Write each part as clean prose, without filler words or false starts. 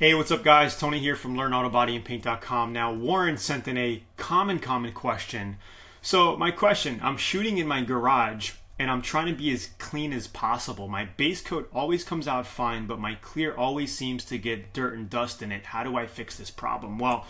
Hey, what's up guys? Tony here from LearnAutoBodyAndPaint.com. Now, Warren sent in a common question. So my question, I'm shooting in my garage and I'm trying to be as clean as possible. My base coat always comes out fine, but my clear always seems to get dirt and dust in it. How do I fix this problem? Well,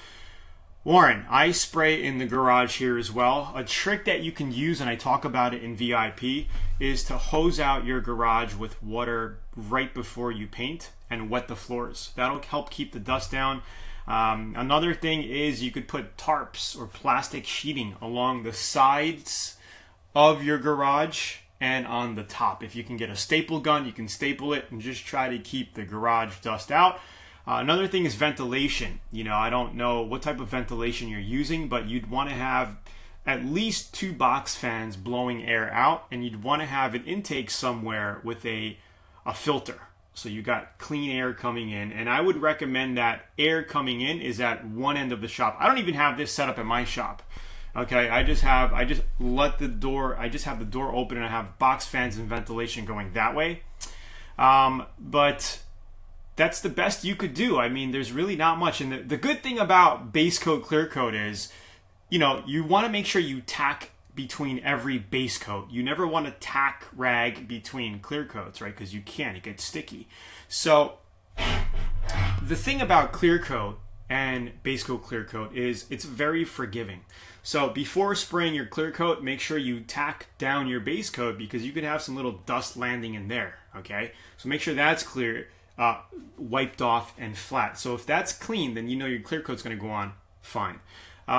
Warren, I spray in the garage here as well. A trick that you can use, and I talk about it in VIP, is to hose out your garage with water right before you paint and wet the floors. That'll help keep the dust down. Another thing is you could put tarps or plastic sheeting along the sides of your garage and on the top. If you can get a staple gun, you can staple it and just try to keep the garage dust out. Another thing is ventilation. You know, I don't know what type of ventilation you're using, but you'd want to have at least 2 box fans blowing air out, and you'd want to have an intake somewhere with a filter. So you got clean air coming in, and I would recommend that air coming in is at one end of the shop. I don't even have this set up at my shop. Okay, I just have the door open and I have box fans and ventilation going that way. But that's the best you could do. I mean, there's really not much. And the good thing about base coat, clear coat is, you know, you want to make sure you tack between every base coat. You never want to tack rag between clear coats, right? Because you can't, it gets sticky. So the thing about clear coat and base coat, clear coat is it's very forgiving. So before spraying your clear coat, make sure you tack down your base coat because you could have some little dust landing in there, okay? So make sure that's clear, wiped off and flat. So if that's clean, then you know your clear coat's going to go on fine.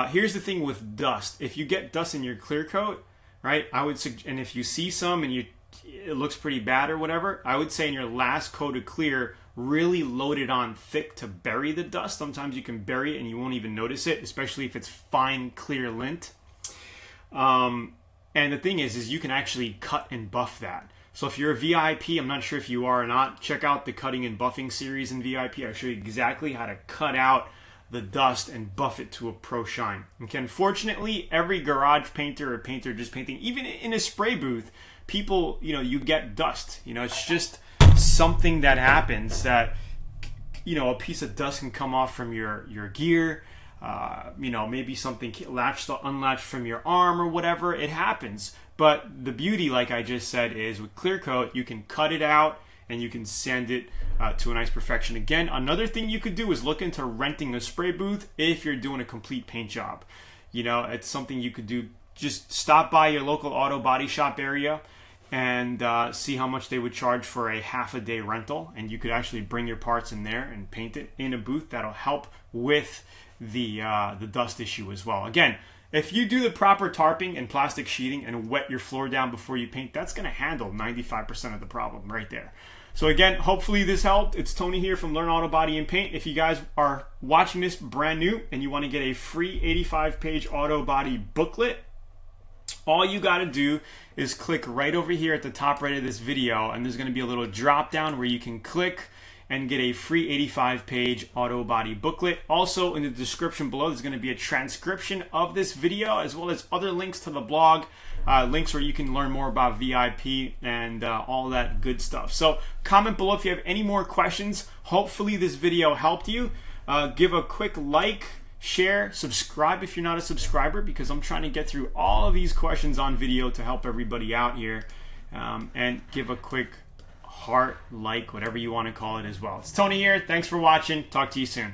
Here's the thing with dust. If you get dust in your clear coat, right, and if you see some and it looks pretty bad or whatever, I would say in your last coat of clear, really load it on thick to bury the dust. Sometimes you can bury it and you won't even notice it, especially if it's fine clear lint. And the thing is you can actually cut and buff that. So if you're a VIP, I'm not sure if you are or not, check out the cutting and buffing series in VIP. I show you exactly how to cut out the dust and buff it to a pro shine. Okay, unfortunately, every garage painter or painter just painting, even in a spray booth, people, you know, you get dust. You know, it's just something that happens that, you know, a piece of dust can come off from your gear. You know, maybe something unlatched from your arm or whatever. It happens. But the beauty, like I just said, is with clear coat, you can cut it out and you can sand it to a nice perfection. Again, another thing you could do is look into renting a spray booth if you're doing a complete paint job. You know, it's something you could do. Just stop by your local auto body shop area and see how much they would charge for a half-a-day rental, and you could actually bring your parts in there and paint it in a booth. That'll help with the dust issue as well. Again, if you do the proper tarping and plastic sheeting and wet your floor down before you paint, that's going to handle 95% of the problem right there. So again, hopefully this helped. It's Tony here from Learn Auto Body and Paint. If you guys are watching this brand new and you want to get a free 85-page auto body booklet, all you got to do is click right over here at the top right of this video, and there's going to be a little drop down where you can click and get a free 85-page auto body booklet. Also in the description below, there's going to be a transcription of this video as well as other links to the blog, links where you can learn more about VIP and all that good stuff. So comment below if you have any more questions. Hopefully this video helped you. Give a quick like, share, subscribe if you're not a subscriber, because I'm trying to get through all of these questions on video to help everybody out here. And give a quick heart, like, whatever you want to call it as well. It's Tony here. Thanks for watching. Talk to you soon.